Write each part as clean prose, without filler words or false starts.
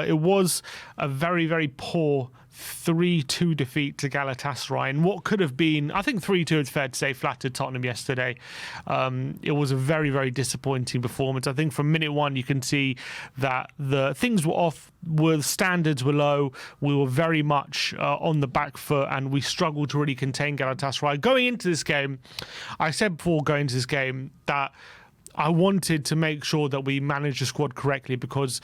It was a very, very poor 3-2 defeat to Galatasaray, and what could have been, I think 3-2, it's fair to say, flattered Tottenham yesterday. It was a very, very disappointing performance. I think from minute one you can see that the things were off, the standards were low, we were very much on the back foot, and we struggled to really contain Galatasaray. Going into this game, I said before going into this game that I wanted to make sure that we managed the squad correctly, because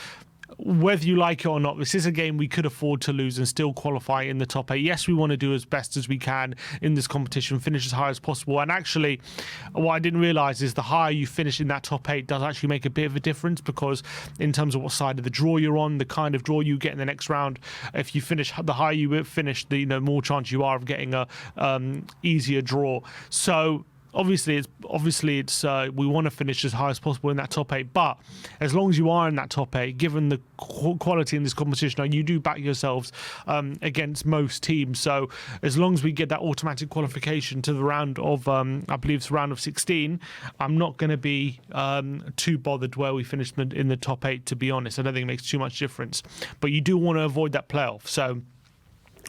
whether you like it or not, this is a game we could afford to lose and still qualify in the top 8. Yes, we want to do as best as we can in this competition, finish as high as possible. And actually, what I didn't realise is the higher you finish in that top 8 does actually make a bit of a difference, because in terms of what side of the draw you're on, the kind of draw you get in the next round, if you finish, the higher you finish, the more chance you are of getting a easier draw. So Obviously, it's we want to finish as high as possible in that top 8. But as long as you are in that top 8, given the quality in this competition, you do back yourselves against most teams. So as long as we get that automatic qualification to the round of, I believe it's the round of 16, I'm not going to be too bothered where we finish in the top 8. To be honest, I don't think it makes too much difference. But you do want to avoid that playoff. So,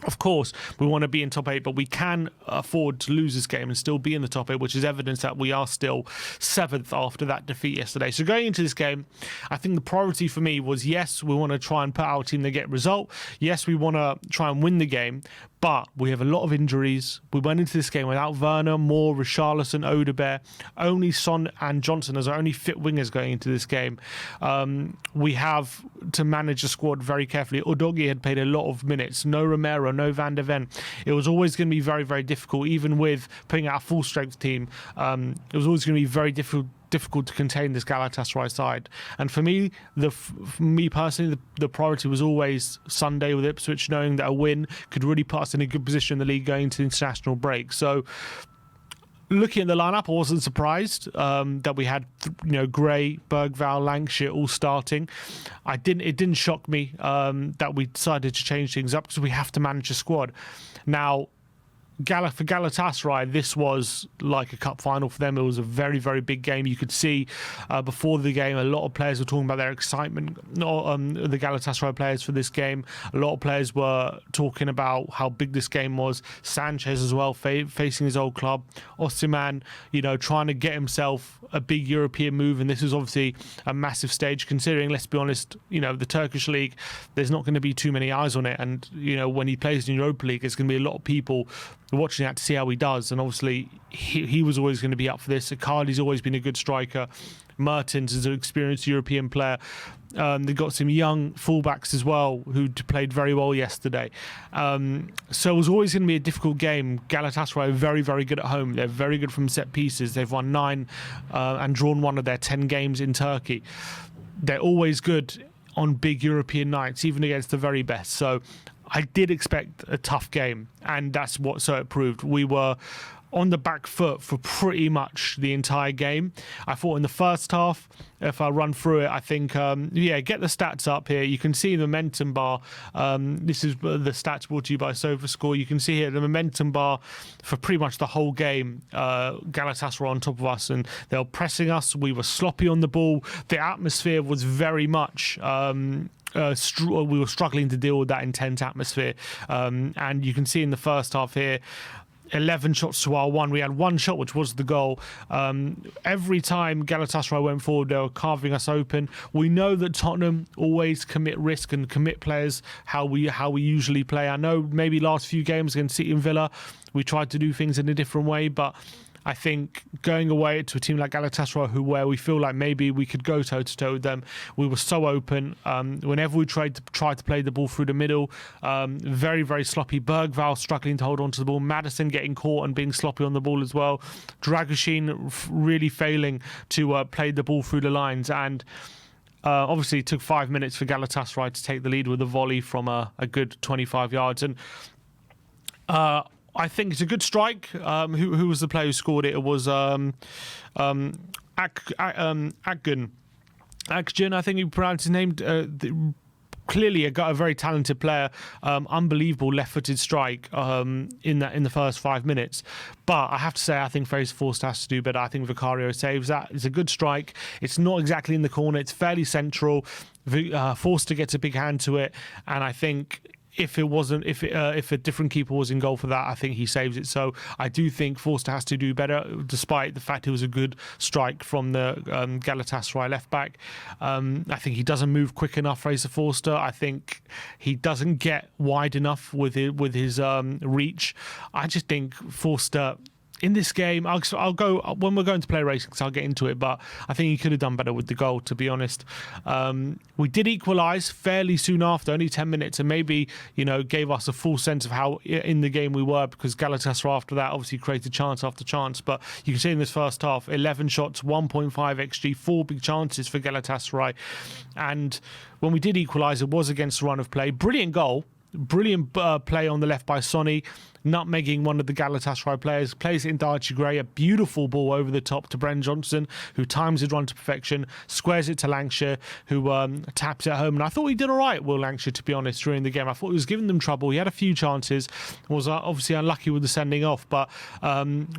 of course, we want to be in top 8, but we can afford to lose this game and still be in the top 8, which is evidence that we are still 7th after that defeat yesterday. So going into this game, I think the priority for me was, yes, we want to try and put our team to get result. Yes, we want to try and win the game, but we have a lot of injuries. We went into this game without Werner, Moore, Richarlison, Odegaard, only Son and Johnson as our only fit wingers going into this game. We have to manage the squad very carefully. Udogie had played a lot of minutes. No Romero, no Van der Ven. It was always going to be very, very difficult, even with putting out a full strength team. It was always going to be very difficult to contain this Galatasaray side. And for me, personally, the priority was always Sunday with Ipswich, knowing that a win could really put us in a good position in the league going into the international break. So looking at the lineup, I wasn't surprised that we had, Gray, Bergvall, Lankshear all starting. It didn't shock me that we decided to change things up, because we have to manage the squad. Now, for Galatasaray, this was like a cup final for them. It was a very, very big game. You could see before the game, a lot of players were talking about their excitement, the Galatasaray players for this game. A lot of players were talking about how big this game was. Sanchez as well, facing his old club. Osimhen, trying to get himself a big European move. And this is obviously a massive stage, considering, let's be honest, the Turkish league, there's not going to be too many eyes on it. And, when he plays in Europa League, there's going to be a lot of people watching that to see how he does. And obviously he was always going to be up for this. Icardi's always been a good striker. Mertens is an experienced European player. They've got some young fullbacks as well who played very well yesterday. So it was always going to be a difficult game. Galatasaray are very, very good at home. They're very good from set pieces. They've won 9 and drawn 1 of their 10 games in Turkey. They're always good on big European nights, even against the very best. So I did expect a tough game, and that's what it proved. We were on the back foot for pretty much the entire game. I thought in the first half, if I run through it, I think, get the stats up here. You can see the momentum bar. This is the stats brought to you by SofaScore. You can see here the momentum bar for pretty much the whole game. Galatasaray were on top of us, and they were pressing us. We were sloppy on the ball. The atmosphere was very much we were struggling to deal with that intense atmosphere, and you can see in the first half here, 11 shots to our 1. We had 1 shot, which was the goal. Every time Galatasaray went forward, they were carving us open. We know that Tottenham always commit risk and commit players how we usually play. I know maybe last few games against City and Villa, we tried to do things in a different way, but I think going away to a team like Galatasaray, where we feel like maybe we could go toe-to-toe with them, we were so open. Whenever we tried to play the ball through the middle, very, very sloppy. Bergvall struggling to hold on to the ball. Maddison getting caught and being sloppy on the ball as well. Dragoshin really failing to play the ball through the lines. And obviously it took 5 minutes for Galatasaray to take the lead with a volley from a good 25 yards. And I think it's a good strike. Who was the player who scored it? It was Akgün. Akgün, I think you pronounced his name clearly a very talented player, unbelievable left-footed strike in the first 5 minutes. But I have to say, I think Fraser Forster has to do better. I think Vicario saves that. It's a good strike. It's not exactly in the corner. It's fairly central. Forster gets a big hand to it, and I think if a different keeper was in goal for that, I think he saves it. So I do think Forster has to do better, despite the fact it was a good strike from the Galatasaray left back. I think he doesn't move quick enough, Fraser Forster. I think he doesn't get wide enough with his reach. I just think Forster, in this game, I'll go when we're going to play racing, so I'll get into it, but I think he could have done better with the goal, to be honest. We did equalise fairly soon after, only 10 minutes, and maybe, gave us a full sense of how in the game we were, because Galatasaray after that obviously created chance after chance. But you can see in this first half, 11 shots, 1.5 XG, 4 big chances for Galatasaray. And when we did equalise, it was against the run of play. Brilliant goal. Brilliant play on the left by Sonny, nutmegging one of the Galatasaray players, plays it into Archie Gray, a beautiful ball over the top to Bren Johnson, who times his run to perfection, squares it to Lankshear, who taps it home. And I thought he did all right, Will Lankshear, to be honest, during the game. I thought he was giving them trouble. He had a few chances, was obviously unlucky with the sending off, but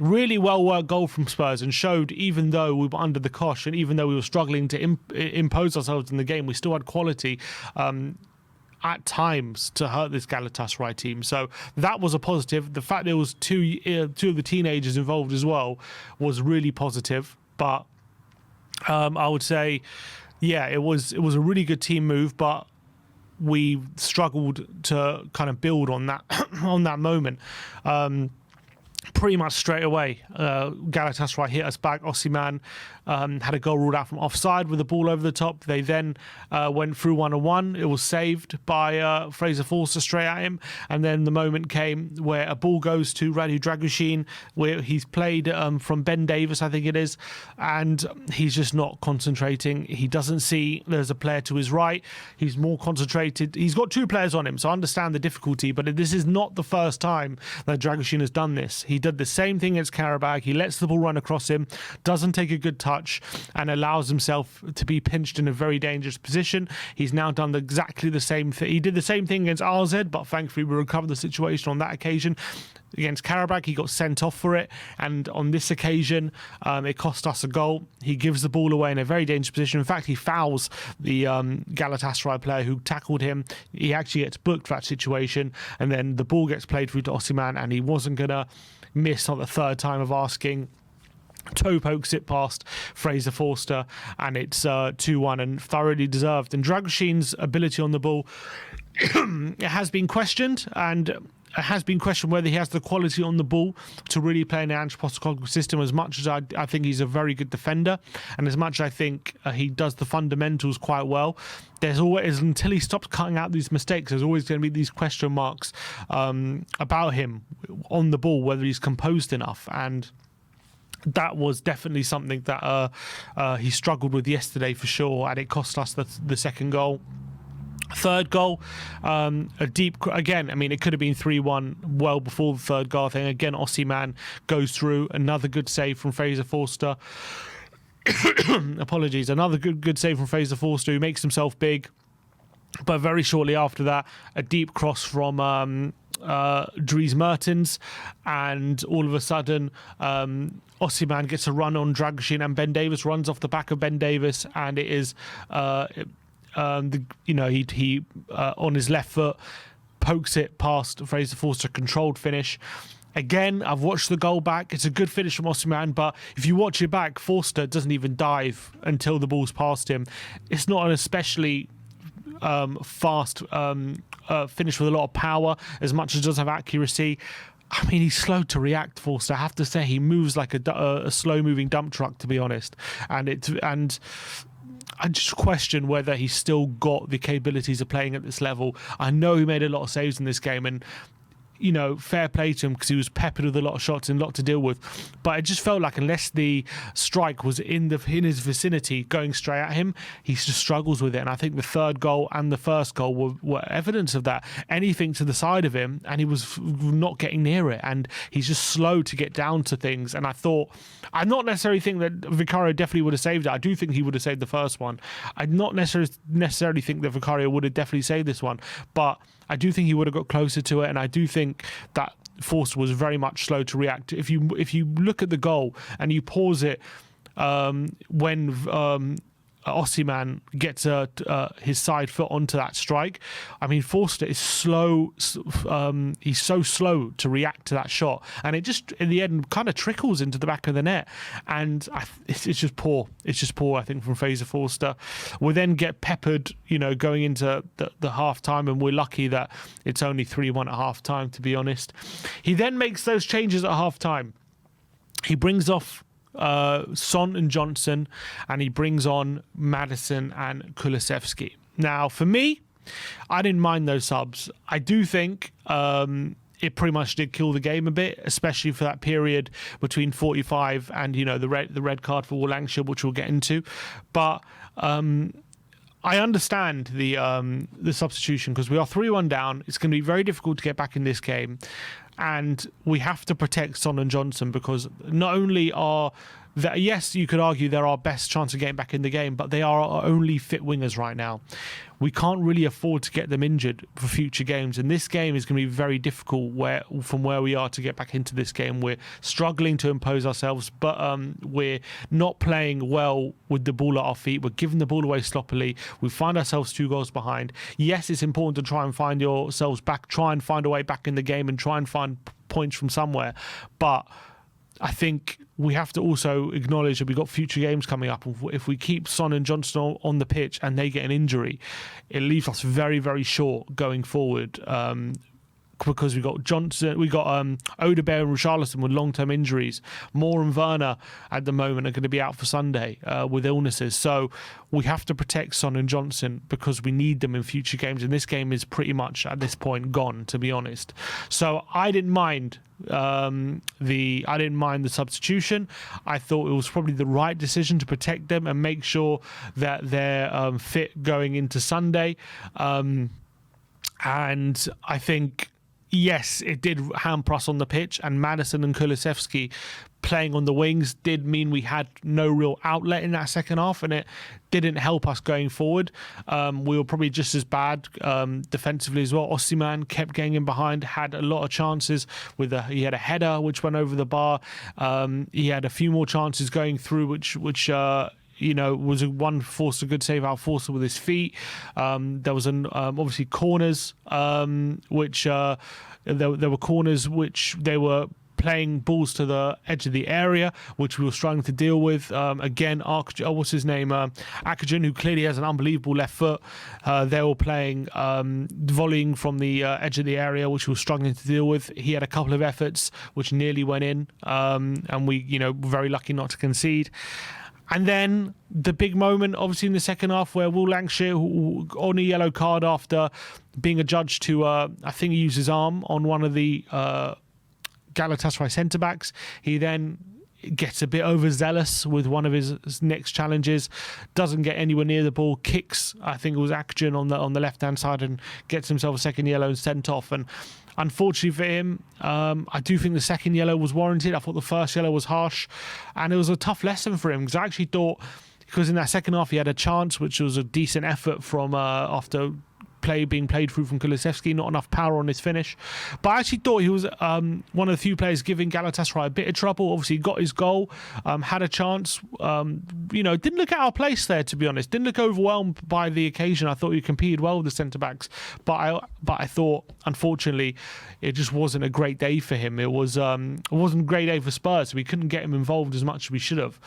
really well-worked goal from Spurs, and showed, even though we were under the cosh and even though we were struggling to impose ourselves in the game, we still had quality at times to hurt this Galatasaray team. So that was a positive. The fact there was two of the teenagers involved as well was really positive. But I would say, yeah, it was a really good team move, but we struggled to kind of build on that on that moment. Pretty much straight away, Galatasaray hit us back. Osimhen had a goal ruled out from offside with the ball over the top. They then went through 1-on-1. It was saved by Fraser Forster straight at him. And then the moment came where a ball goes to Radu Dragushin, where he's played from Ben Davis, I think it is, and he's just not concentrating. He doesn't see there's a player to his right. He's more concentrated. He's got two players on him, so I understand the difficulty, but this is not the first time that Dragushin has done this. He did the same thing against Karabakh. He lets the ball run across him, doesn't take a good touch, and allows himself to be pinched in a very dangerous position. He's now done exactly the same thing. He did the same thing against RZ, but thankfully we recovered the situation on that occasion. Against Karabakh, he got sent off for it, and on this occasion, it cost us a goal. He gives the ball away in a very dangerous position. In fact, he fouls the Galatasaray player who tackled him. He actually gets booked for that situation, and then the ball gets played through to Osimhen, and he wasn't going to miss on the third time of asking. Toe pokes it past Fraser Forster, and it's 2-1 and thoroughly deserved. And Dragushin's ability on the ball it has been questioned, and it has been questioned whether he has the quality on the ball to really play in the Ange Postecoglou system. As much as I think he's a very good defender, and as much as I think he does the fundamentals quite well, there's always, until he stops cutting out these mistakes, there's always going to be these question marks about him on the ball, whether he's composed enough. And that was definitely something that he struggled with yesterday for sure, and it cost us the second goal. Third goal, a deep, again, I mean, it could have been 3-1 well before the third goal. I think, again, Osimhen goes through, another good save from Fraser Forster. Apologies, another good save from Fraser Forster, who makes himself big. But very shortly after that, a deep cross from Dries Mertens, and all of a sudden Osimhen gets a run on Dragushin, and Ben Davis runs off the back of Ben Davis, and it is he on his left foot pokes it past Fraser Forster, controlled finish. Again, I've watched the goal back. It's a good finish from Osimhen, but if you watch it back, Forster doesn't even dive until the ball's past him. It's not an especially fast finish with a lot of power, as much as it does have accuracy. I mean, he's slow to react, Forster. I have to say, he moves like a slow-moving dump truck, to be honest. And I just question whether he's still got the capabilities of playing at this level. I know he made a lot of saves in this game, and fair play to him because he was peppered with a lot of shots and a lot to deal with. But it just felt like unless the strike was in his vicinity going straight at him, he just struggles with it. And I think the third goal and the first goal were evidence of that. Anything to the side of him and he was not getting near it. And he's just slow to get down to things. And I not necessarily think that Vicario definitely would have saved it. I do think he would have saved the first one. I not necessarily think that Vicario would have definitely saved this one. But I do think he would have got closer to it, and I do think that Forster was very much slow to react. If you look at the goal and you pause it when Osimhen gets his side foot onto that strike, I mean, Forster is slow. He's so slow to react to that shot, and it just in the end kind of trickles into the back of the net, and it's just poor. It's just poor, I think, from Fraser Forster. We then get peppered, going into the half time, and we're lucky that it's only 3-1 at half time, to be honest. He then makes those changes at half time. He brings off Son and Johnson, and he brings on Maddison and Kulusevski. Now, for me, I didn't mind those subs. I do think it pretty much did kill the game a bit, especially for that period between 45 and the red card for Lankshear, which we'll get into. But I understand the substitution because we are 3-1 down. It's going to be very difficult to get back in this game. And we have to protect Son and Johnson because not only are yes, you could argue they're our best chance of getting back in the game, but they are our only fit wingers right now. We can't really afford to get them injured for future games, and this game is going to be very difficult from where we are to get back into this game. We're struggling to impose ourselves, but we're not playing well with the ball at our feet. We're giving the ball away sloppily. We find ourselves 2 goals behind. Yes, it's important to try and find yourselves back, try and find a way back in the game and try and find points from somewhere, but I think we have to also acknowledge that we've got future games coming up. If we keep Son and Johnson on the pitch and they get an injury, it leaves us very, very short going forward. Because we got Johnson, we got Odegaard and Richarlison with long-term injuries. Moore and Werner at the moment are going to be out for Sunday with illnesses. So we have to protect Son and Johnson because we need them in future games. And this game is pretty much at this point gone, to be honest. So I didn't mind the substitution. I thought it was probably the right decision to protect them and make sure that they're fit going into Sunday. And I think, yes, it did hamper us on the pitch, and Maddison and Kulusevski playing on the wings did mean we had no real outlet in that second half, and it didn't help us going forward. We were probably just as bad defensively as well. Osimhen kept getting in behind, had a lot of chances. He had a header which went over the bar. He had a few more chances going through, which was one Forster good save out Forster with his feet. There was obviously corners, which there were corners which they were playing balls to the edge of the area, which we were struggling to deal with. Again, what's his name? Akajan, who clearly has an unbelievable left foot. They were playing volleying from the edge of the area, which we were struggling to deal with. He had a couple of efforts which nearly went in, and we, were very lucky not to concede. And then the big moment, obviously, in the second half where Will Lankshear, on a yellow card after being adjudged to, I think he used his arm on one of the Galatasaray centre-backs. He then gets a bit overzealous with one of his next challenges, doesn't get anywhere near the ball, kicks, I think it was Akjan on the left-hand side, and gets himself a second yellow and sent off. And unfortunately for him, I do think the second yellow was warranted. I thought the first yellow was harsh, and it was a tough lesson for him because I actually thought, because in that second half he had a chance, which was a decent effort from after being played through from Kulusevski, not enough power on his finish. But I actually thought he was one of the few players giving Galatasaray a bit of trouble. Obviously, he got his goal, had a chance. Didn't look at our place there, to be honest. Didn't look overwhelmed by the occasion. I thought he competed well with the centre-backs. But I thought, unfortunately, it just wasn't a great day for him. It wasn't a great day for Spurs. We couldn't get him involved as much as we should have.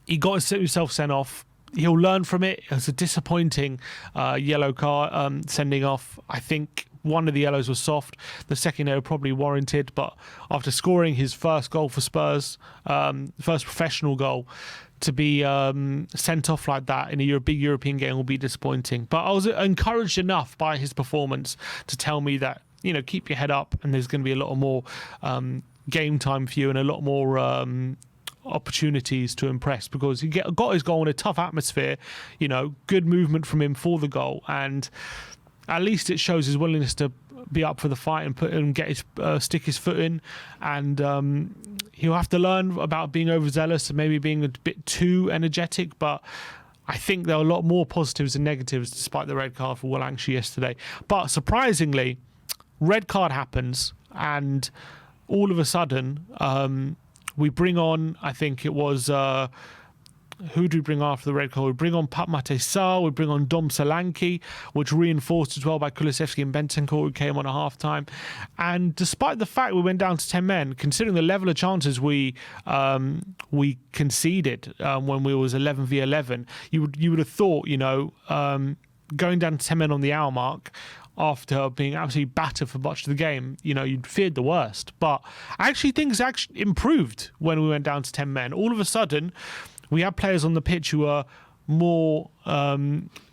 He got himself sent off. He'll learn from it. It was a disappointing yellow card sending off. I think one of the yellows was soft. The second yellow probably warranted. But after scoring his first goal for Spurs, first professional goal, to be sent off like that in a big European game will be disappointing. But I was encouraged enough by his performance to tell me that keep your head up, and there's going to be a lot more game time for you and a lot more opportunities to impress, because he got his goal in a tough atmosphere, good movement from him for the goal, and at least it shows his willingness to be up for the fight and get his stick his foot in, and he'll have to learn about being overzealous and maybe being a bit too energetic, but I think there are a lot more positives than negatives despite the red card for Lankshear yesterday. But surprisingly, red card happens, and all of a sudden we bring on, I think it was, who do we bring after the red card? We bring on Papmate Sarr, we bring on Dom Solanke, which reinforced as well by Kulusevski and Bentancur, who came on at half-time. And despite the fact we went down to 10 men, considering the level of chances we conceded when we was 11v11, you would have thought, going down to 10 men on the hour mark, after being absolutely battered for much of the game, you'd feared the worst. But actually things improved when we went down to 10 men. All of a sudden, we had players on the pitch who are more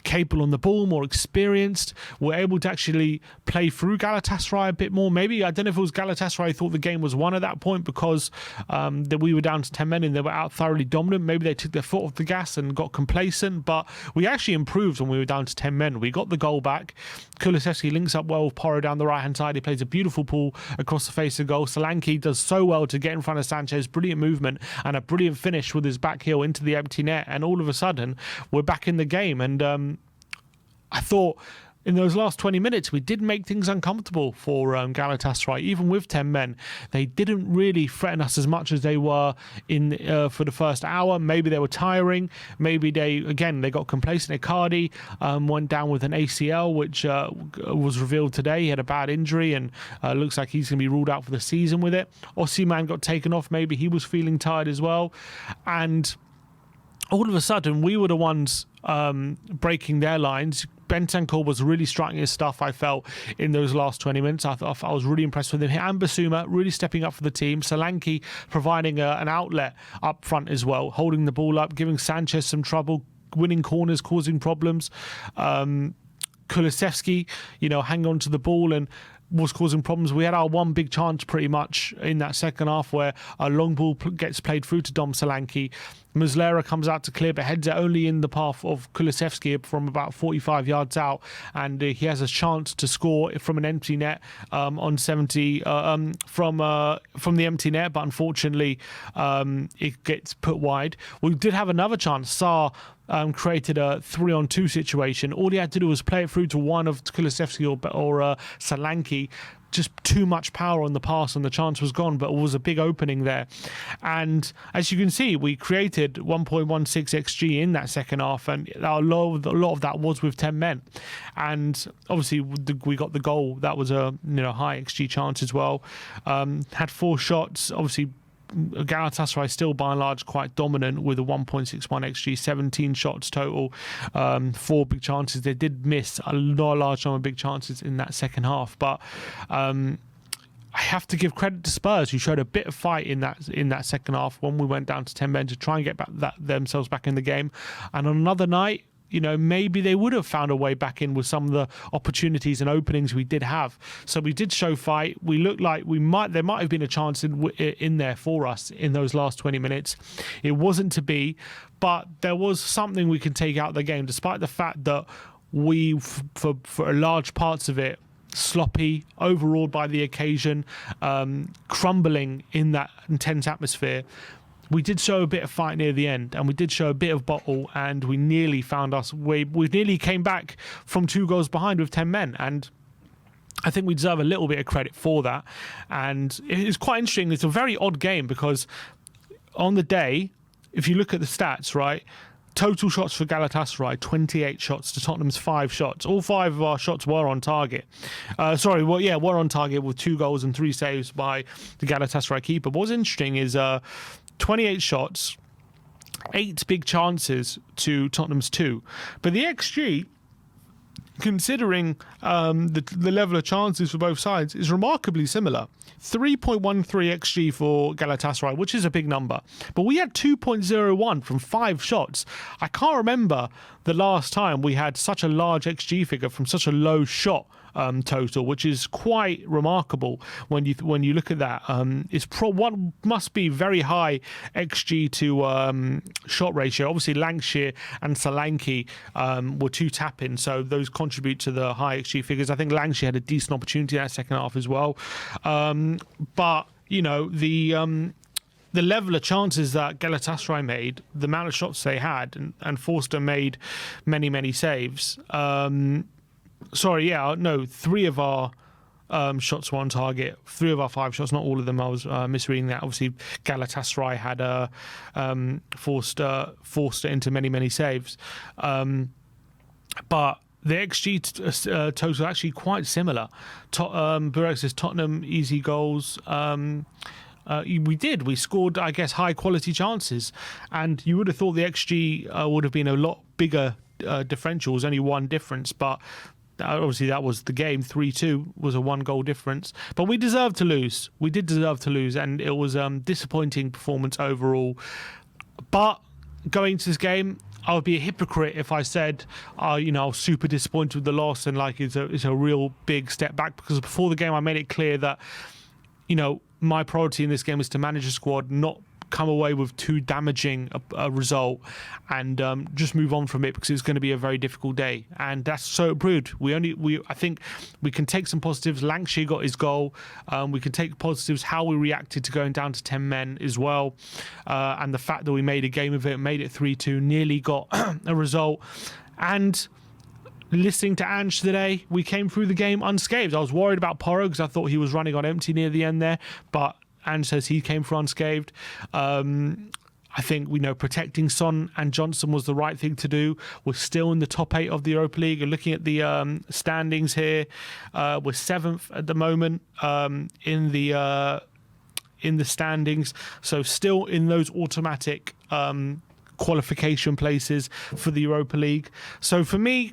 capable on the ball, more experienced. We're able to actually play through Galatasaray a bit more. Maybe, I don't know if it was Galatasaray thought the game was won at that point because that we were down to 10 men and they were out thoroughly dominant. Maybe they took their foot off the gas and got complacent, but we actually improved when we were down to 10 men. We got the goal back. Kulusevski links up well with Porro down the right-hand side. He plays a beautiful pull across the face of the goal. Solanke does so well to get in front of Sanchez. Brilliant movement and a brilliant finish with his back heel into the empty net. And all of a sudden, we're back in the game. And I thought in those last 20 minutes, we did make things uncomfortable for Galatasaray. Even with 10 men, they didn't really threaten us as much as they were in for the first hour. Maybe they were tiring. Maybe they got complacent. Icardi went down with an ACL, which was revealed today. He had a bad injury and looks like he's going to be ruled out for the season with it. Osimhen got taken off. Maybe he was feeling tired as well. And all of a sudden, we were the ones breaking their lines. Bentancur was really striking his stuff, I felt, in those last 20 minutes. I was really impressed with him. And Basuma really stepping up for the team. Solanke providing an outlet up front as well, holding the ball up, giving Sanchez some trouble, winning corners, causing problems. Kulusevski, hanging on to the ball and was causing problems. We had our one big chance pretty much in that second half where a long ball gets played through to Dom Solanke. Muslera comes out to clear, but heads it only in the path of Kulusevski from about 45 yards out, and he has a chance to score from an empty net on 70 from the empty net, but unfortunately it gets put wide. We did have another chance. Sarr created a 3-on-2 situation. All he had to do was play it through to one of Kulusevski or Solanke. Just too much power on the pass and the chance was gone, but it was a big opening there. And as you can see, we created 1.16 XG in that second half, and a lot of that was with 10 men. And obviously we got the goal. That was a high XG chance as well. Had 4 shots. Obviously Galatasaray still by and large quite dominant with a 1.61 XG, 17 shots total, 4 big chances. They did miss a large number of big chances in that second half, but I have to give credit to Spurs, who showed a bit of fight in that second half when we went down to 10 men to try and get themselves back in the game. And on another night, maybe they would have found a way back in with some of the opportunities and openings we did have. So we did show fight. We looked like there might have been a chance in there for us in those last 20 minutes. It wasn't to be, but there was something we could take out of the game, despite the fact that we, for large parts of it, sloppy, overawed by the occasion, crumbling in that intense atmosphere. We did show a bit of fight near the end, and we did show a bit of bottle, and we nearly found us. We nearly came back from 2 goals behind with 10 men, and I think we deserve a little bit of credit for that. And it's quite interesting. It's a very odd game because on the day, if you look at the stats, right, total shots for Galatasaray, 28 shots to Tottenham's 5 shots. All 5 of our shots were on target. Were on target with 2 goals and 3 saves by the Galatasaray keeper. But what's interesting is 28 shots, 8 big chances to Tottenham's 2. But the XG considering the level of chances for both sides, is remarkably similar. 3.13 XG for Galatasaray, which is a big number. But we had 2.01 from 5 shots. I can't remember the last time we had such a large XG figure from such a low shot total, which is quite remarkable when you look at that. It's one must be very high XG to shot ratio. Obviously, Lankshear and Solanke were 2 tap-ins, so those contribute to the high XG figures. I think Lankshear had a decent opportunity in that second half as well. But you know, the level of chances that Galatasaray made, the amount of shots they had, and Forster made many saves. 3 of our shots were on target. 3 of our 5 shots, not all of them. I was misreading that. Obviously, Galatasaray had Forster into many saves. But the XG total actually quite similar. Burek says Tottenham easy goals. We scored, I guess, high quality chances, and you would have thought the XG would have been a lot bigger differential. It was only 1 difference, but obviously that was the game. 3-2 was a 1 goal difference, but we deserved to lose. We did deserve to lose, and it was disappointing performance overall. But going to this game, I would be a hypocrite if I said, I was super disappointed with the loss and like it's a real big step back, because before the game I made it clear that, my priority in this game is to manage a squad, not come away with too damaging a result, and just move on from it, because it's going to be a very difficult day. And that's so it proved. I think we can take some positives. Lankshear got his goal. We can take positives how we reacted to going down to 10 men as well, and the fact that we made a game of it, made it 3-2, nearly got a result. And listening to Ange today, we came through the game unscathed. I was worried about Porro because I thought he was running on empty near the end there, but Ange says he came through unscathed. I think protecting Son and Johnson was the right thing to do. We're still in the top 8 of the Europa League. And looking at the standings here, we're 7th at the moment in the standings, so still in those automatic qualification places for the Europa League. So for me,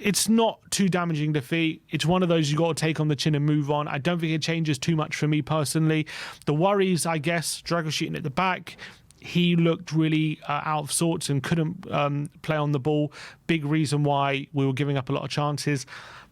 it's not too damaging defeat. It's one of those you got to take on the chin and move on. I don't think it changes too much for me personally. The worries, I guess, Dragoshin at the back, he looked really out of sorts and couldn't play on the ball. Big reason why we were giving up a lot of chances.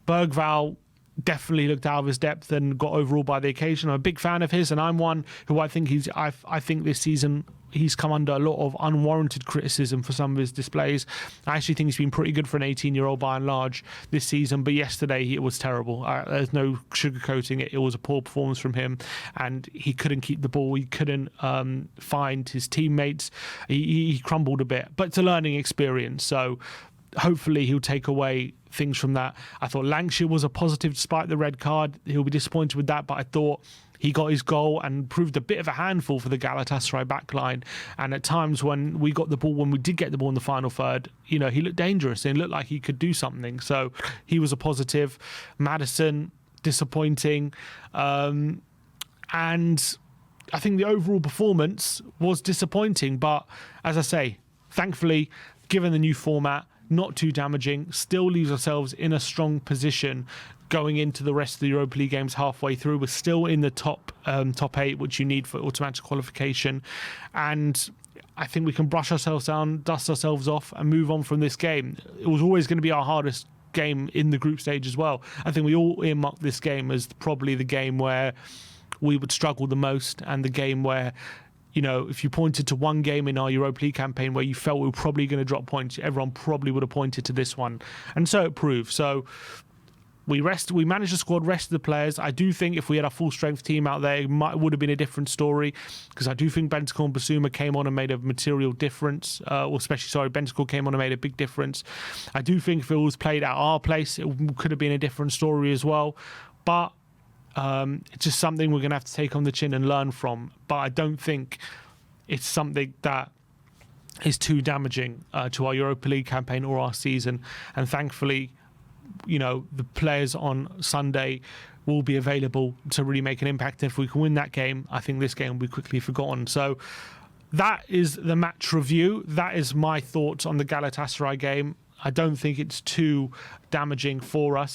Bergvall definitely looked out of his depth and got overruled by the occasion. I'm a big fan of his, and I'm one who I think I think this season he's come under a lot of unwarranted criticism for some of his displays. I actually think he's been pretty good for an 18-year-old by and large this season, but yesterday it was terrible. There's no sugarcoating it. It was a poor performance from him, and he couldn't keep the ball. He couldn't find his teammates. He crumbled a bit, but it's a learning experience, so hopefully he'll take away things from that. I thought Lankshear was a positive despite the red card. He'll be disappointed with that, but I thought he got his goal and proved a bit of a handful for the Galatasaray backline. And at times when we got the ball, when we did get the ball in the final third, he looked dangerous and looked like he could do something. So he was a positive. Maddison, disappointing. And I think the overall performance was disappointing. But as I say, thankfully, given the new format, not too damaging, still leaves ourselves in a strong position going into the rest of the Europa League games halfway through. We're still in the top 8, which you need for automatic qualification. And I think we can brush ourselves down, dust ourselves off, and move on from this game. It was always going to be our hardest game in the group stage as well. I think we all earmarked this game as probably the game where we would struggle the most, and the game where, if you pointed to one game in our Europa League campaign where you felt we were probably going to drop points, everyone probably would have pointed to this one. And so it proved. So we managed the squad, rested the players. I do think if we had a full-strength team out there, it would have been a different story, because I do think Bentancur and Basuma came on and made a material difference. Bentancur came on and made a big difference. I do think if it was played at our place, it could have been a different story as well. But it's just something we're going to have to take on the chin and learn from. But I don't think it's something that is too damaging to our Europa League campaign or our season. And thankfully, the players on Sunday will be available to really make an impact. If we can win that game, I think this game will be quickly forgotten. So that is the match review. That is my thoughts on the Galatasaray game. I don't think it's too damaging for us.